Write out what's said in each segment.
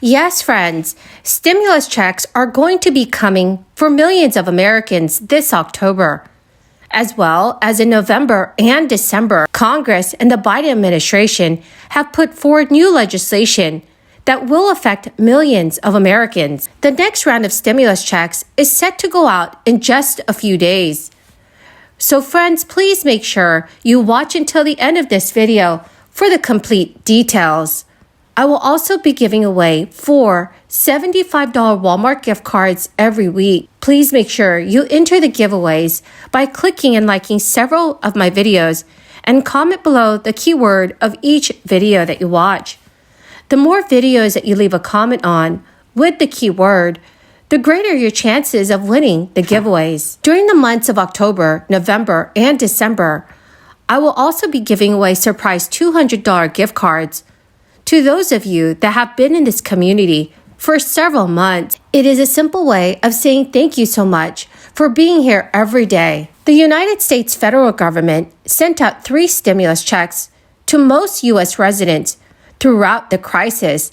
Yes, friends, stimulus checks are going to be coming for millions of Americans this October. As well as in November and December, Congress and the Biden administration have put forward new legislation that will affect millions of Americans. The next round of stimulus checks is set to go out in just a few days. So friends, please make sure you watch until the end of this video for the complete details. I will also be giving away 4 $75 Walmart gift cards every week. Please make sure you enter the giveaways by clicking and liking several of my videos and comment below the keyword of each video that you watch. The more videos that you leave a comment on with the keyword, the greater your chances of winning the giveaways. During the months of October, November, and December, I will also be giving away surprise $200 gift cards to those of you that have been in this community for several months. It is a simple way of saying thank you so much for being here every day. The United States federal government sent out 3 stimulus checks to most U.S. residents throughout the crisis,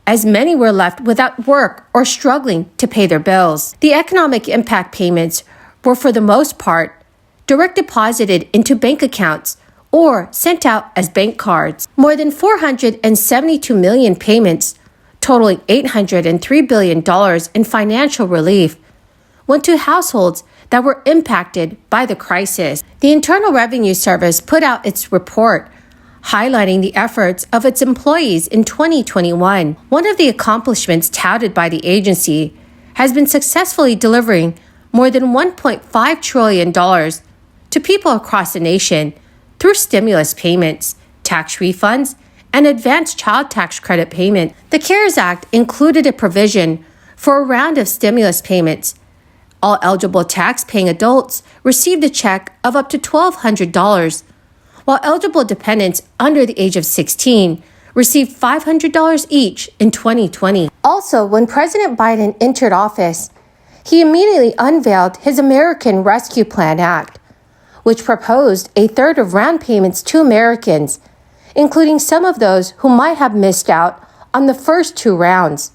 as many were left without work or struggling to pay their bills. The economic impact payments were, for the most part, direct deposited into bank accounts or sent out as bank cards. More than 472 million payments, totaling $803 billion in financial relief, went to households that were impacted by the crisis. The Internal Revenue Service put out its report highlighting the efforts of its employees in 2021. One of the accomplishments touted by the agency has been successfully delivering more than $1.5 trillion to people across the nation through stimulus payments, tax refunds, and advanced child tax credit payment. The CARES Act included a provision for a round of stimulus payments. All eligible tax-paying adults received a check of up to $1,200, while eligible dependents under the age of 16 received $500 each in 2020. Also, when President Biden entered office, he immediately unveiled his American Rescue Plan Act, which proposed a third of round payments to Americans, including some of those who might have missed out on the first 2 rounds.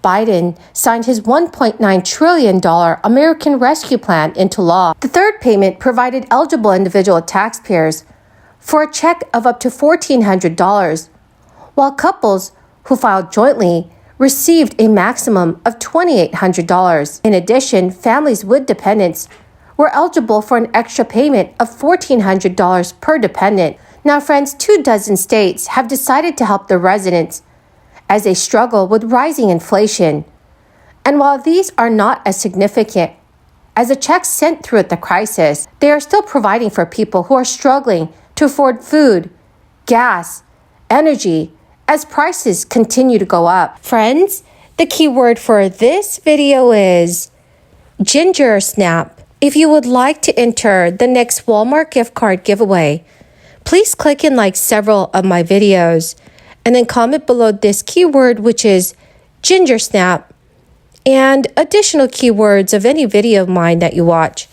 Biden signed his $1.9 trillion American Rescue Plan into law. The third payment provided eligible individual taxpayers for a check of up to $1,400, while couples who filed jointly received a maximum of $2,800. In addition, families with dependents were eligible for an extra payment of $1,400 per dependent. Now, friends, 24 states have decided to help their residents as they struggle with rising inflation. And while these are not as significant as the checks sent through the crisis, they are still providing for people who are struggling to afford food, gas, energy, as prices continue to go up. Friends, the keyword for this video is Ginger Snap. If you would like to enter the next Walmart gift card giveaway, please click and like several of my videos and then comment below this keyword, which is Ginger Snap, and additional keywords of any video of mine that you watch.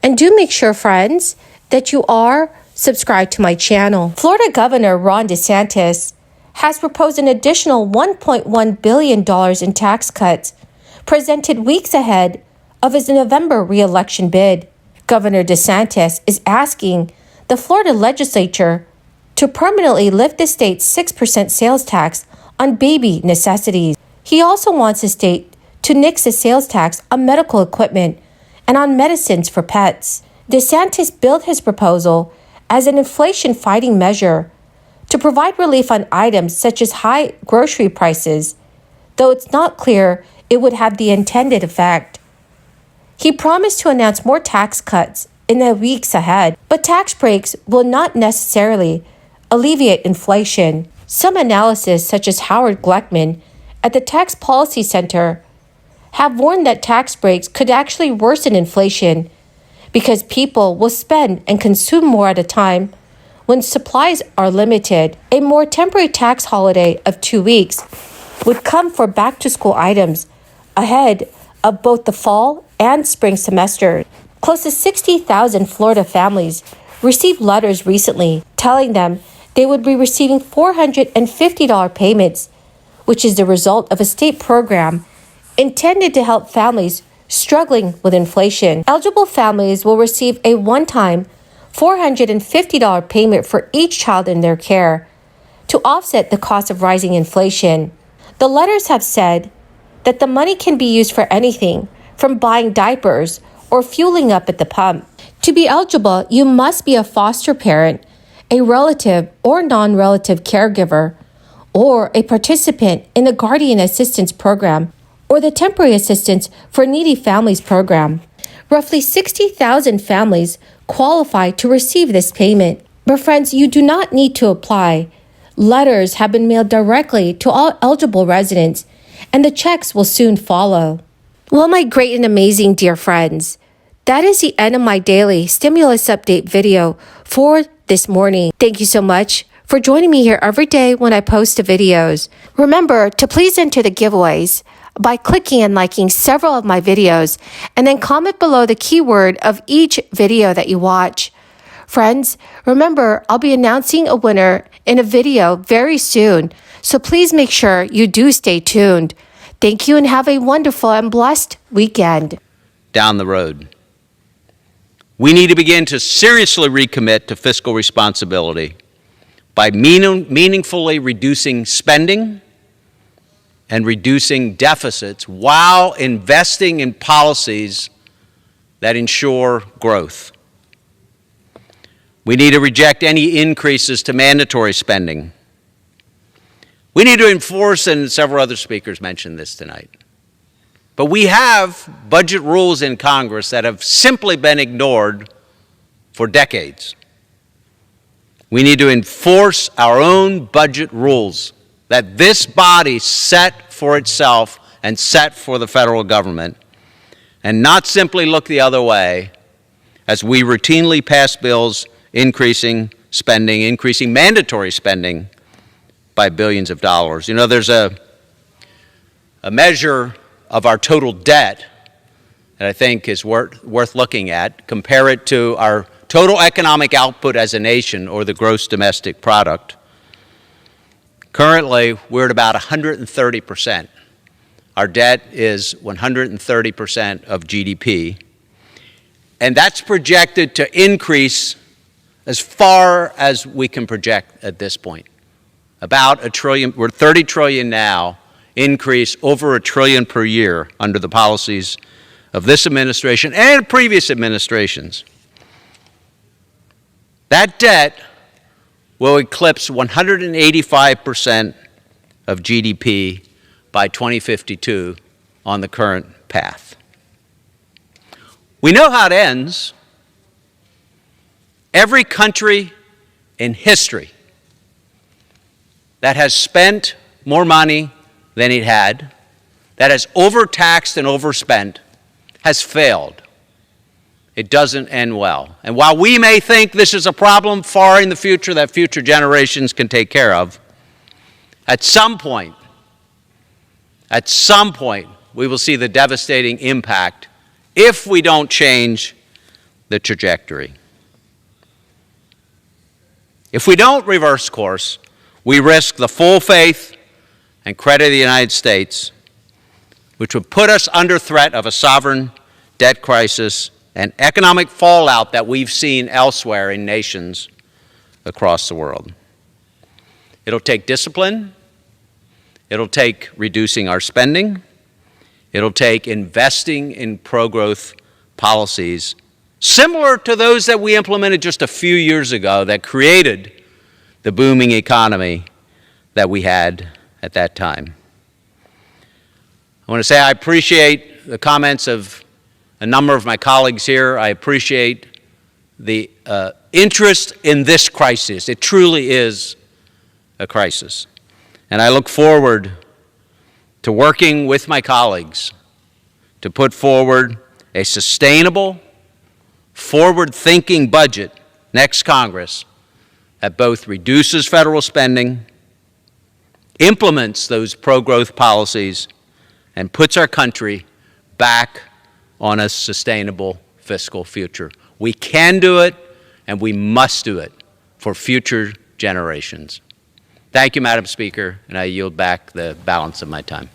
And do make sure, friends, that you are subscribed to my channel. Florida Governor Ron DeSantis has proposed an additional $1.1 billion in tax cuts presented weeks ahead of his November re-election bid. Governor DeSantis is asking the Florida legislature to permanently lift the state's 6% sales tax on baby necessities. He also wants the state to nix the sales tax on medical equipment and on medicines for pets. DeSantis billed his proposal as an inflation-fighting measure to provide relief on items such as high grocery prices, though it's not clear it would have the intended effect. He promised to announce more tax cuts in the weeks ahead, but tax breaks will not necessarily alleviate inflation. Some analysis, such as Howard Gleckman at the Tax Policy Center, have warned that tax breaks could actually worsen inflation because people will spend and consume more at a time when supplies are limited. A more temporary tax holiday of 2 weeks would come for back-to-school items ahead of both the fall and spring semester. Close to 60,000 Florida families received letters recently telling them they would be receiving $450 payments which is the result of a state program intended to help families struggling with inflation. Eligible families will receive a one-time $450 payment for each child in their care to offset the cost of rising inflation. The letters have said that the money can be used for anything from buying diapers or fueling up at the pump. To be eligible, you must be a foster parent, a relative or non-relative caregiver, or a participant in the Guardian Assistance Program or the Temporary Assistance for Needy Families Program. Roughly 60,000 families qualify to receive this payment. But friends, you do not need to apply. Letters have been mailed directly to all eligible residents, and the checks will soon follow. Well, my great and amazing dear friends, that is the end of my daily stimulus update video for this morning. Thank you so much for joining me here every day when I post the videos. Remember to please enter the giveaways by clicking and liking several of my videos, and then comment below the keyword of each video that you watch. Friends, remember, I'll be announcing a winner in a video very soon, so please make sure you do stay tuned. Thank you and have a wonderful and blessed weekend. Down the road, we need to begin to seriously recommit to fiscal responsibility by meaningfully reducing spending and reducing deficits while investing in policies that ensure growth. We need to reject any increases to mandatory spending. We need to enforce, and several other speakers mentioned this tonight, but we have budget rules in Congress that have simply been ignored for decades. We need to enforce our own budget rules that this body set for itself and set for the federal government, and not simply look the other way as we routinely pass bills increasing spending, increasing mandatory spending by billions of dollars. You know, there's a measure of our total debt that I think is worth looking at. Compare it to our total economic output as a nation, or the gross domestic product. Currently, we're at about 130%. Our debt is 130% of GDP, and that's projected to increase as far as we can project at this point. About $1 trillion, we're $30 trillion now, increase over $1 trillion per year under the policies of this administration and previous administrations. That debt will eclipse 185% of GDP by 2052 on the current path. We know how it ends. Every country in history that has spent more money than it had, that has overtaxed and overspent, has failed. It doesn't end well. And while we may think this is a problem far in the future that future generations can take care of, at some point, we will see the devastating impact if we don't change the trajectory. If we don't reverse course, we risk the full faith and credit of the United States, which would put us under threat of a sovereign debt crisis and economic fallout that we've seen elsewhere in nations across the world. It'll take discipline. It'll take reducing our spending. It'll take investing in pro-growth policies similar to those that we implemented just a few years ago that created the booming economy that we had at that time. I want to say I appreciate the comments of a number of my colleagues here. I appreciate the interest in this crisis. It truly is a crisis. And I look forward to working with my colleagues to put forward a sustainable, forward-thinking budget next Congress that both reduces federal spending, implements those pro-growth policies, and puts our country back on a sustainable fiscal future. We can do it, and we must do it for future generations. Thank you, Madam Speaker, and I yield back the balance of my time.